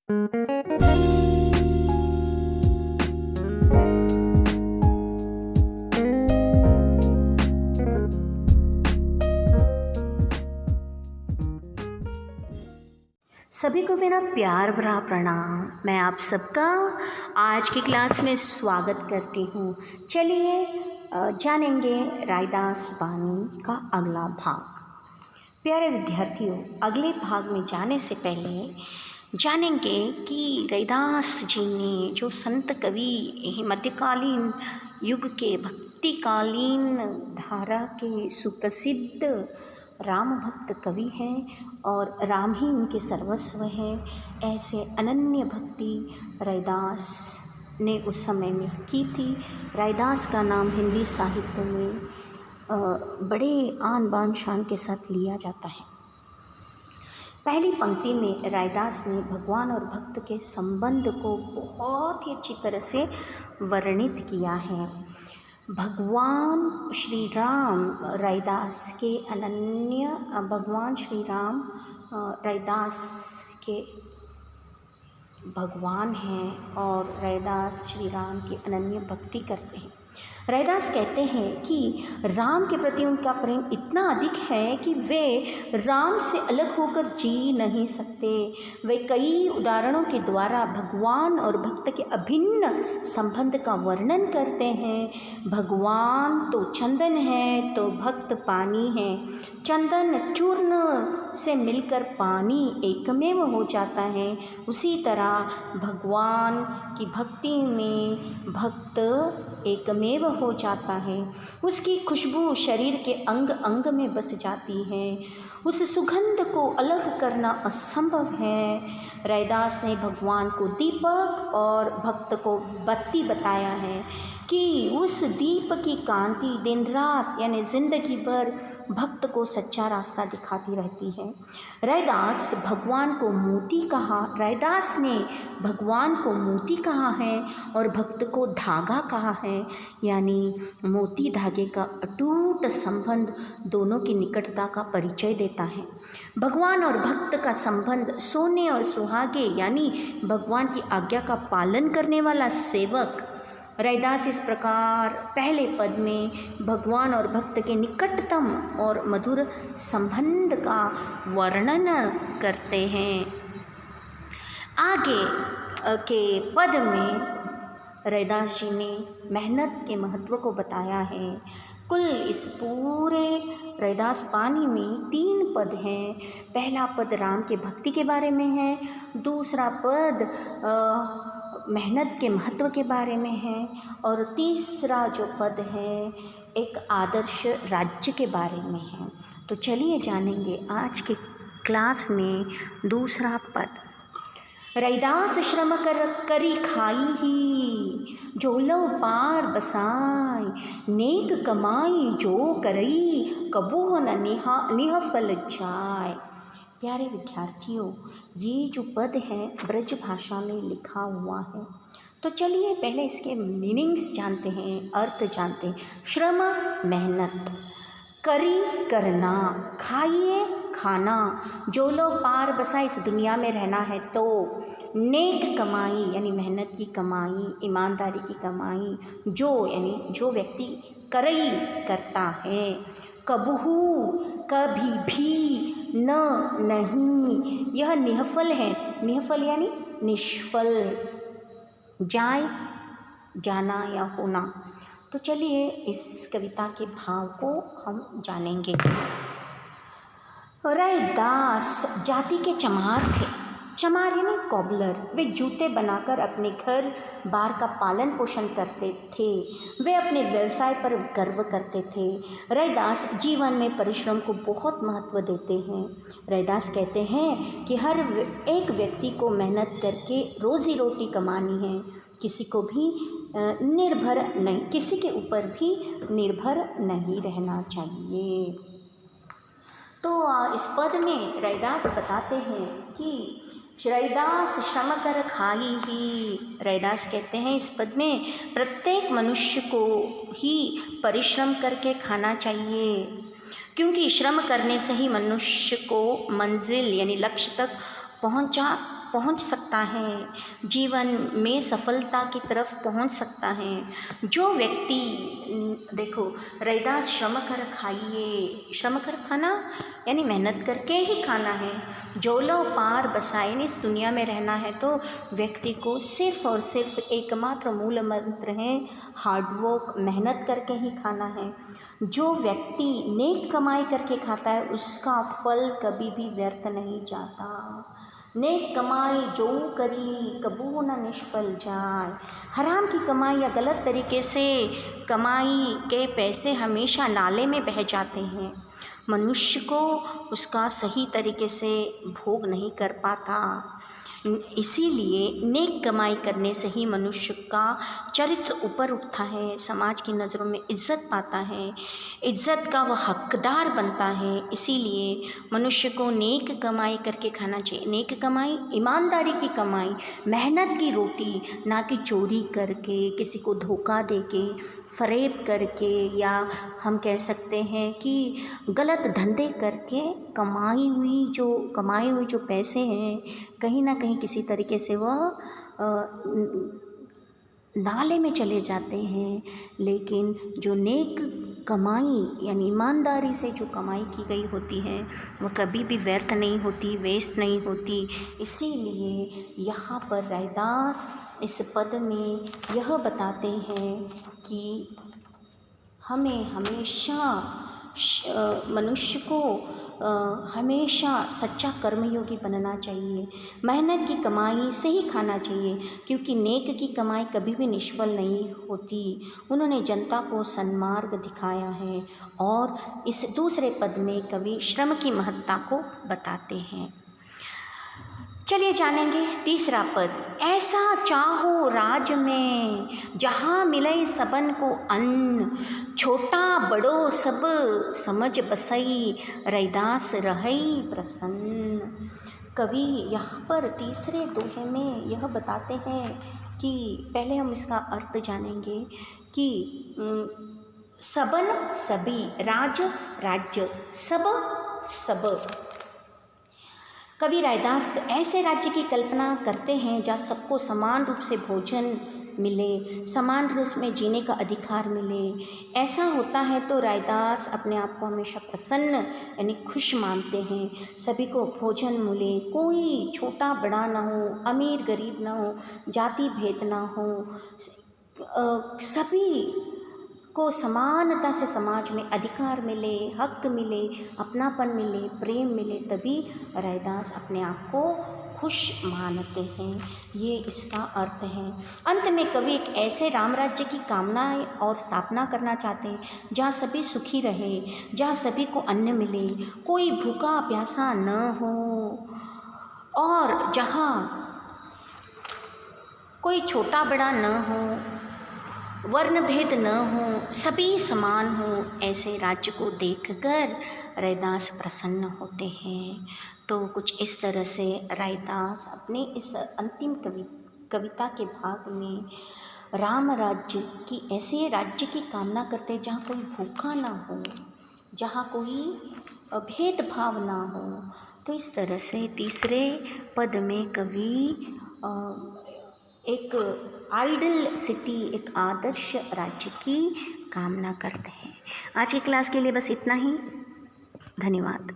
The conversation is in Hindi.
सभी को मेरा प्यार भरा प्रणाम। मैं आप सबका आज की क्लास में स्वागत करती हूँ। चलिए जानेंगे रायदास बानी का अगला भाग। प्यारे विद्यार्थियों, अगले भाग में जाने से पहले जानेंगे कि रैदास जी ने जो संत कवि मध्यकालीन युग के भक्तिकालीन धारा के सुप्रसिद्ध राम भक्त कवि हैं और राम ही उनके सर्वस्व हैं। ऐसे अनन्य भक्ति रैदास ने उस समय में की थी। रैदास का नाम हिंदी साहित्य में बड़े आन बान शान के साथ लिया जाता है। पहली पंक्ति में रैदास ने भगवान और भक्त के संबंध को बहुत ही अच्छी तरह से वर्णित किया है। भगवान श्री राम रैदास के अनन्य भगवान श्री राम रैदास के भगवान हैं और रैदास श्री राम की अनन्य भक्ति करते हैं। रैदास कहते हैं कि राम के प्रति उनका प्रेम इतना अधिक है कि वे राम से अलग होकर जी नहीं सकते। वे कई उदाहरणों के द्वारा भगवान और भक्त के अभिन्न संबंध का वर्णन करते हैं। भगवान तो चंदन है तो भक्त पानी है। चंदन चूर्ण से मिलकर पानी एकमेव हो जाता है, उसी तरह भगवान की भक्ति में भक्त एकमेव हो जाता है। उसकी खुशबू शरीर के अंग अंग में बस जाती है। उस सुगंध को अलग करना असंभव है। रैदास ने भगवान को दीपक और भक्त को बत्ती बताया है कि उस दीप की कांति दिन रात यानी जिंदगी भर भक्त को सच्चा रास्ता दिखाती रहती है। रैदास भगवान को मोती कहा। रैदास ने भगवान को मोती कहा है और भक्त को धागा कहा है, यानी मोती धागे का अटूट संबंध दोनों की निकटता का परिचय देता है। भगवान और भक्त का संबंध सोने और सुहागे यानी भगवान की आज्ञा का पालन करने वाला सेवक। रैदास इस प्रकार पहले पद में भगवान और भक्त के निकटतम और मधुर संबंध का वर्णन करते हैं। आगे के पद में रैदास जी ने मेहनत के महत्व को बताया है। कुल इस पूरे रैदास बानी में 3 पद हैं। पहला पद राम के भक्ति के बारे में है, दूसरा पद मेहनत के महत्व के बारे में है और तीसरा जो पद है एक आदर्श राज्य के बारे में है। तो चलिए जानेंगे आज के क्लास में दूसरा पद। रैदास श्रम करी खाई ही, जो लो पार बसाई, नेक कमाई जो करई, कबूह न निह फल जाय। प्यारे विद्यार्थियों, ये जो पद है ब्रज भाषा में लिखा हुआ है। तो चलिए पहले इसके मीनिंग्स जानते हैं, अर्थ जानते हैं। श्रम मेहनत, करी करना, खाइए खाना, जो लोग पार बसा इस दुनिया में रहना है तो, नेक कमाई यानी मेहनत की कमाई, ईमानदारी की कमाई, जो यानी जो व्यक्ति करई करता है, कबहू कभी भी, न नहीं, यह निहफल है। निहफल यानी निष्फल, जाए जाना या होना। तो चलिए इस कविता के भाव को हम जानेंगे। रैदास जाति के चमार थे। चमार यानी कॉबलर। वे जूते बनाकर अपने घर बार का पालन पोषण करते थे। वे अपने व्यवसाय पर गर्व करते थे। रैदास जीवन में परिश्रम को बहुत महत्व देते हैं। रैदास कहते हैं कि हर एक व्यक्ति को मेहनत करके रोजी रोटी कमानी है, किसी को भी निर्भर नहीं, किसी के ऊपर भी निर्भर नहीं रहना चाहिए। तो इस पद में रैदास बताते हैं कि रैदास श्रम कर खाई ही। रैदास कहते हैं इस पद में प्रत्येक मनुष्य को ही परिश्रम करके खाना चाहिए, क्योंकि श्रम करने से ही मनुष्य को मंजिल यानी लक्ष्य तक पहुंच सकता है, जीवन में सफलता की तरफ पहुंच सकता है। जो व्यक्ति देखो, रैदास श्रम कर खाइए, श्रम कर खाना यानी मेहनत करके ही खाना है। जो लो पार बसाए ने, इस दुनिया में रहना है तो व्यक्ति को सिर्फ और सिर्फ एकमात्र मूल मंत्र है हार्डवर्क, मेहनत करके ही खाना है। जो व्यक्ति नेक कमाई करके खाता है उसका फल कभी भी व्यर्थ नहीं जाता। नेक कमाई जो करी कबू न निष्फल जाए। हराम की कमाई या गलत तरीके से कमाई के पैसे हमेशा नाले में बह जाते हैं। मनुष्य को उसका सही तरीके से भोग नहीं कर पाता। इसीलिए नेक कमाई करने से ही मनुष्य का चरित्र ऊपर उठता है, समाज की नज़रों में इज्जत पाता है, इज्जत का वह हकदार बनता है। इसीलिए मनुष्य को नेक कमाई करके खाना चाहिए। नेक कमाई, ईमानदारी की कमाई, मेहनत की रोटी, ना कि चोरी करके, किसी को धोखा देके, फ़रेब करके, या हम कह सकते हैं कि गलत धंधे करके कमाई हुई जो पैसे हैं कहीं ना कहीं किसी तरीके से वह नाले में चले जाते हैं। लेकिन जो नेक कमाई यानी ईमानदारी से जो कमाई की गई होती है वह कभी भी व्यर्थ नहीं होती, वेस्ट नहीं होती। इसीलिए यहाँ पर रैदास इस पद में यह बताते हैं कि हमें हमेशा मनुष्य को हमेशा सच्चा कर्मयोगी बनना चाहिए, मेहनत की कमाई से ही खाना चाहिए, क्योंकि नेक की कमाई कभी भी निष्फल नहीं होती। उन्होंने जनता को सन्मार्ग दिखाया है। और इस दूसरे पद में कवि श्रम की महत्ता को बताते हैं। चलिए जानेंगे तीसरा पद। ऐसा चाहो राज में जहाँ मिले सबन को अन्न, छोटा बड़ो सब समझ बसई रैदास रहई प्रसन्न। कवि यहाँ पर तीसरे दोहे में यह बताते हैं कि पहले हम इसका अर्थ जानेंगे कि सबन सभी, राज राज्य, सब सब। कवि रैदास ऐसे राज्य की कल्पना करते हैं जहाँ सबको समान रूप से भोजन मिले, समान रूप में जीने का अधिकार मिले। ऐसा होता है तो रैदास अपने आप को हमेशा प्रसन्न यानी खुश मानते हैं। सभी को भोजन मिले, कोई छोटा बड़ा ना हो, अमीर गरीब ना हो, जाति भेद ना हो, सभी को समानता से समाज में अधिकार मिले, हक मिले, अपनापन मिले, प्रेम मिले, तभी रैदास अपने आप को खुश मानते हैं। ये इसका अर्थ है। अंत में कवि एक ऐसे राम राज्य की कामना और स्थापना करना चाहते हैं जहाँ सभी सुखी रहे, जहाँ सभी को अन्न मिले, कोई भूखा प्यासा न हो, और जहाँ कोई छोटा बड़ा न हो, वर्ण भेद न हो, सभी समान हो। ऐसे राज्य को देखकर रैदास प्रसन्न होते हैं। तो कुछ इस तरह से रैदास अपने इस अंतिम कविता के भाग में राम राज्य की, ऐसे राज्य की कामना करते हैं जहाँ कोई भूखा ना हो, जहाँ कोई भेदभाव ना हो। तो इस तरह से तीसरे पद में कवि एक आइडल सिटी, एक आदर्श राज्य की कामना करते हैं। आज की क्लास के लिए बस इतना ही। धन्यवाद।